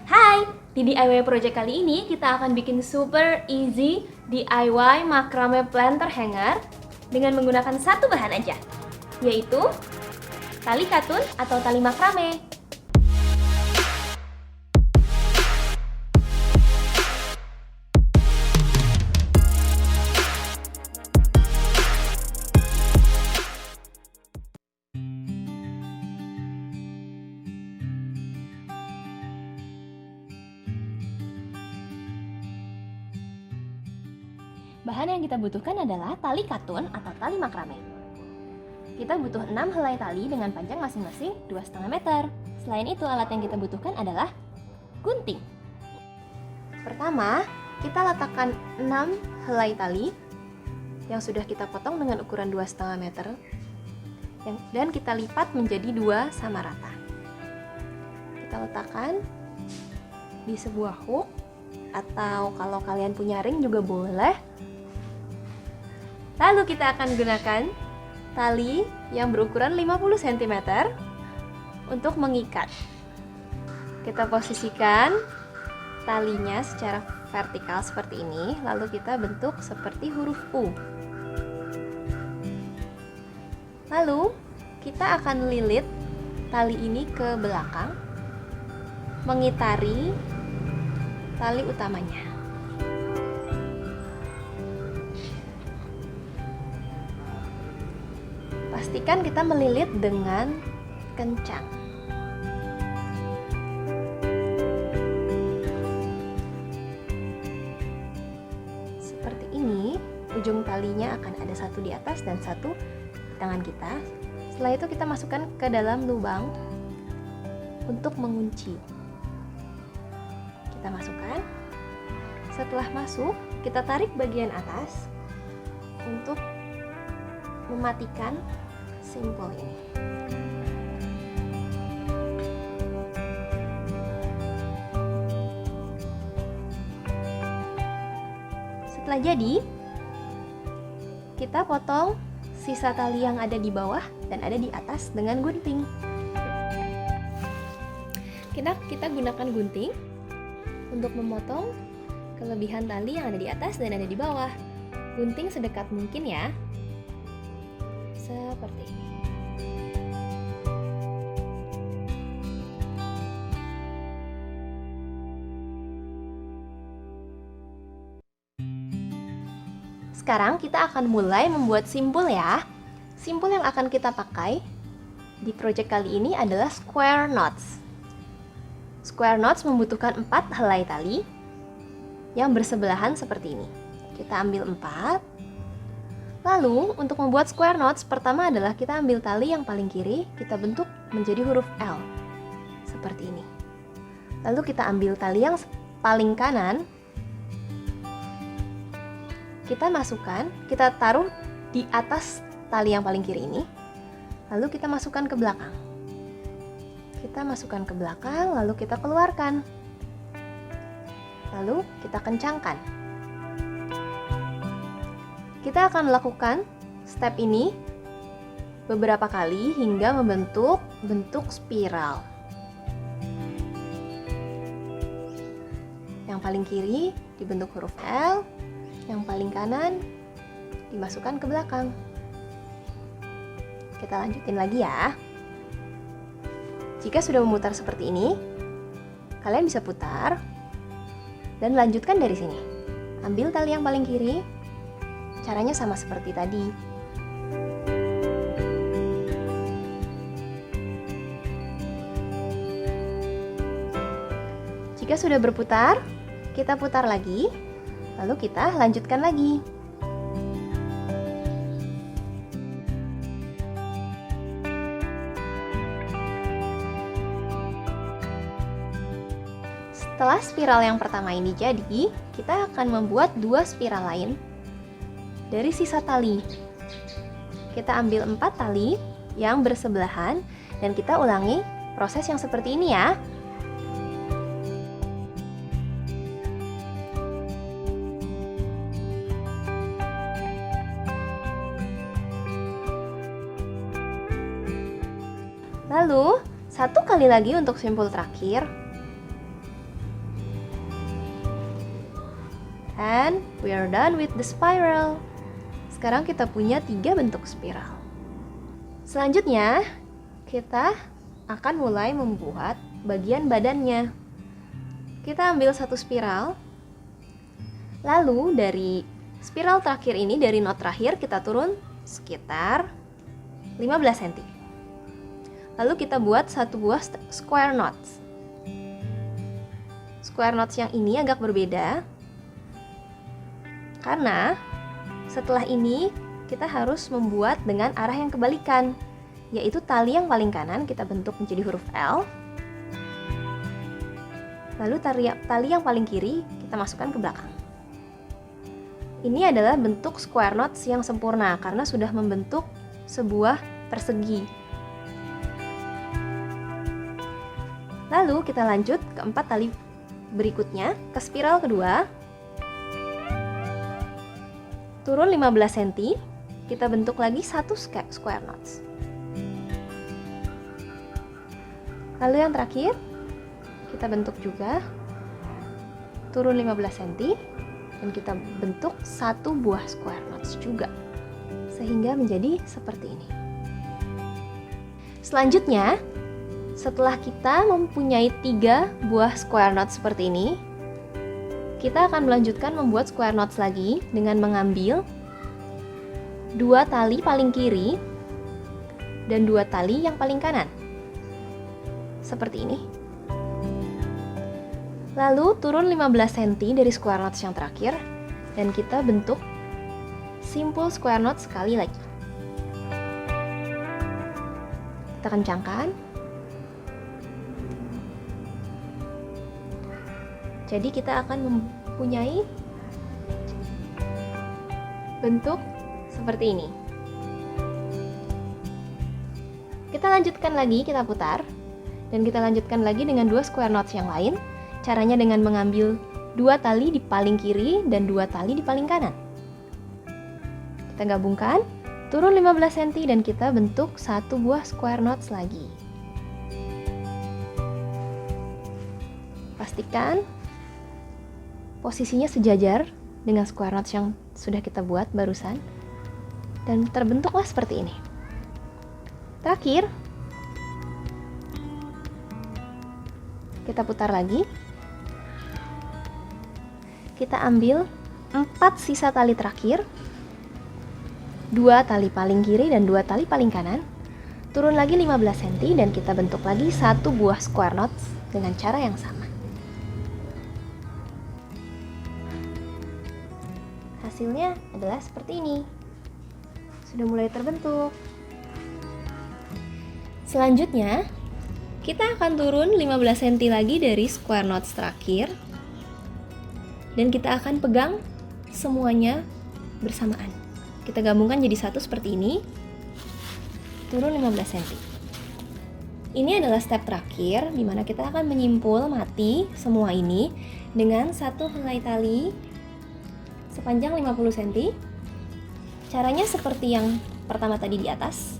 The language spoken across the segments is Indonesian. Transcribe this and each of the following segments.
Hai, di DIY project kali ini kita akan bikin super easy DIY macrame planter hanger dengan menggunakan satu bahan aja, yaitu tali katun atau tali macrame. Bahan yang kita butuhkan adalah tali katun atau tali macrame. Kita butuh 6 helai tali dengan panjang masing-masing 2,5 meter. Selain itu, alat yang kita butuhkan adalah gunting. Pertama, kita letakkan 6 helai tali yang sudah kita potong dengan ukuran 2,5 meter dan kita lipat menjadi 2 sama rata. Kita letakkan di sebuah hook atau kalau kalian punya ring juga boleh. Lalu kita akan gunakan tali yang berukuran 50 cm untuk mengikat. Kita posisikan talinya secara vertikal seperti ini, lalu kita bentuk seperti huruf U. Lalu kita akan lilit tali ini ke belakang, mengitari tali utamanya. Pastikan kita melilit dengan kencang. Seperti ini, ujung talinya akan ada satu di atas dan satu di tangan kita. Setelah itu kita masukkan ke dalam lubang untuk mengunci. Kita masukkan. Setelah masuk, kita tarik bagian atas untuk mematikan simpul ini. Setelah jadi, kita potong sisa tali yang ada di bawah dan ada di atas dengan gunting. Kita gunakan gunting untuk memotong kelebihan tali yang ada di atas dan ada di bawah. Gunting sedekat mungkin ya. Seperti ini. Sekarang kita akan mulai membuat simpul ya. Simpul yang akan kita pakai di project kali ini adalah square knots. Square knots membutuhkan 4 helai tali yang bersebelahan seperti ini. Kita ambil 4. Lalu, untuk membuat square knots, pertama adalah kita ambil tali yang paling kiri, kita bentuk menjadi huruf L. Seperti ini. Lalu kita ambil tali yang paling kanan, kita masukkan, kita taruh di atas tali yang paling kiri ini. Lalu kita masukkan ke belakang. Kita masukkan ke belakang, lalu kita keluarkan. Lalu kita kencangkan. Kita akan melakukan step ini beberapa kali hingga membentuk bentuk spiral. Yang paling kiri dibentuk huruf L, yang paling kanan dimasukkan ke belakang. Kita lanjutin lagi ya. Jika sudah memutar seperti ini, kalian bisa putar dan lanjutkan dari sini. Ambil tali yang paling kiri. Caranya sama seperti tadi. Jika sudah berputar, kita putar lagi, lalu kita lanjutkan lagi. Setelah spiral yang pertama ini jadi, kita akan membuat 2 spiral lain dari sisa tali. Kita ambil 4 tali yang bersebelahan dan kita ulangi proses yang seperti ini ya. Lalu, satu kali lagi untuk simpul terakhir. And we are done with the spiral. Sekarang kita punya 3 bentuk spiral. Selanjutnya, kita akan mulai membuat bagian badannya. Kita ambil satu spiral. Lalu dari spiral terakhir ini, dari knot terakhir, kita turun sekitar 15 cm. Lalu kita buat satu buah square knots. Square knots yang ini agak berbeda, karena setelah ini kita harus membuat dengan arah yang kebalikan, yaitu tali yang paling kanan kita bentuk menjadi huruf L, lalu tali yang paling kiri kita masukkan ke belakang. Ini adalah bentuk square knots yang sempurna karena sudah membentuk sebuah persegi. Lalu kita lanjut ke 4 tali berikutnya, ke spiral kedua. Turun 15 cm, kita bentuk lagi satu square knots. Lalu yang terakhir, kita bentuk juga, turun 15 cm, dan kita bentuk satu buah square knots juga, sehingga menjadi seperti ini. Selanjutnya, setelah kita mempunyai 3 buah square knots seperti ini, kita akan melanjutkan membuat square knots lagi dengan mengambil 2 tali paling kiri dan 2 tali yang paling kanan. Seperti ini. Lalu turun 15 cm dari square knots yang terakhir dan kita bentuk simpul square knot sekali lagi. Kita kencangkan. Jadi kita akan mempunyai bentuk seperti ini. Kita lanjutkan lagi, kita putar. Dan kita lanjutkan lagi dengan 2 square knots yang lain. Caranya dengan mengambil 2 tali di paling kiri dan 2 tali di paling kanan. Kita gabungkan, turun 15 cm dan kita bentuk satu buah square knots lagi. Pastikan posisinya sejajar dengan square knots yang sudah kita buat barusan, dan terbentuklah seperti ini. Terakhir, kita putar lagi. Kita ambil 4 sisa tali terakhir, 2 tali paling kiri dan 2 tali paling kanan, turun lagi 15 cm dan kita bentuk lagi satu buah square knots dengan cara yang sama. Hasilnya adalah seperti ini. Sudah mulai terbentuk. Selanjutnya, kita akan turun 15 cm lagi dari square knots terakhir. Dan kita akan pegang semuanya bersamaan. Kita gabungkan jadi satu seperti ini. Turun 15 cm. Ini adalah step terakhir di mana kita akan menyimpul mati semua ini dengan satu helai tali sepanjang 50 cm. Caranya seperti yang pertama tadi di atas.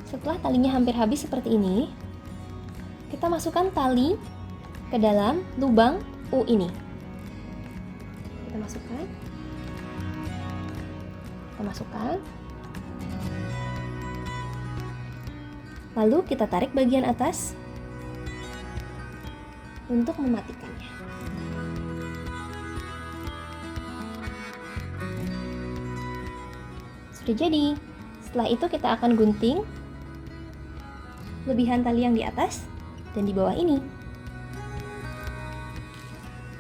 Setelah talinya hampir habis seperti ini, kita masukkan tali ke dalam lubang U ini. Kita masukkan. Lalu kita tarik bagian atas untuk mematikannya. Sudah jadi. Setelah itu kita akan gunting lebihan tali yang di atas dan di bawah ini.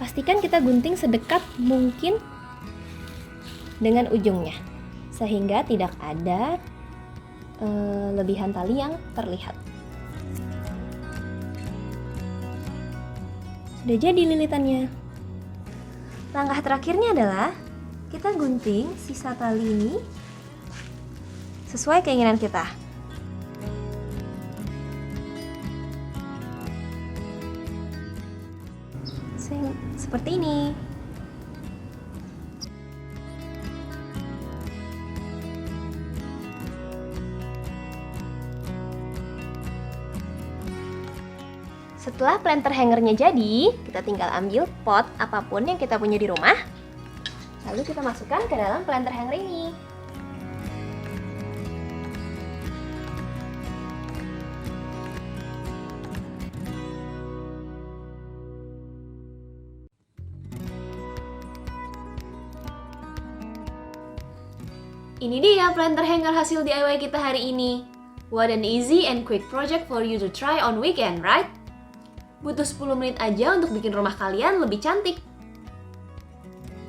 Pastikan kita gunting sedekat mungkin dengan ujungnya, sehingga tidak ada lebihan tali yang terlihat. Sudah jadi lilitannya. Langkah terakhirnya adalah kita gunting sisa tali ini sesuai keinginan kita. Seperti ini. Setelah planter hangernya jadi, kita tinggal ambil pot apapun yang kita punya di rumah. Lalu kita masukkan ke dalam planter hanger ini. Ini dia planter hanger hasil DIY kita hari ini. What an easy and quick project for you to try on weekend, right? Butuh 10 menit aja untuk bikin rumah kalian lebih cantik.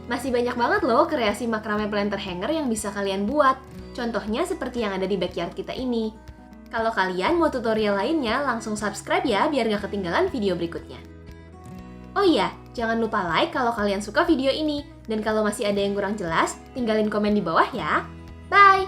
Masih banyak banget loh kreasi makrame planter hanger yang bisa kalian buat. Contohnya seperti yang ada di backyard kita ini. Kalau kalian mau tutorial lainnya, langsung subscribe ya biar gak ketinggalan video berikutnya. Oh iya, jangan lupa like kalau kalian suka video ini. Dan kalau masih ada yang kurang jelas, tinggalin komen di bawah ya. Bye!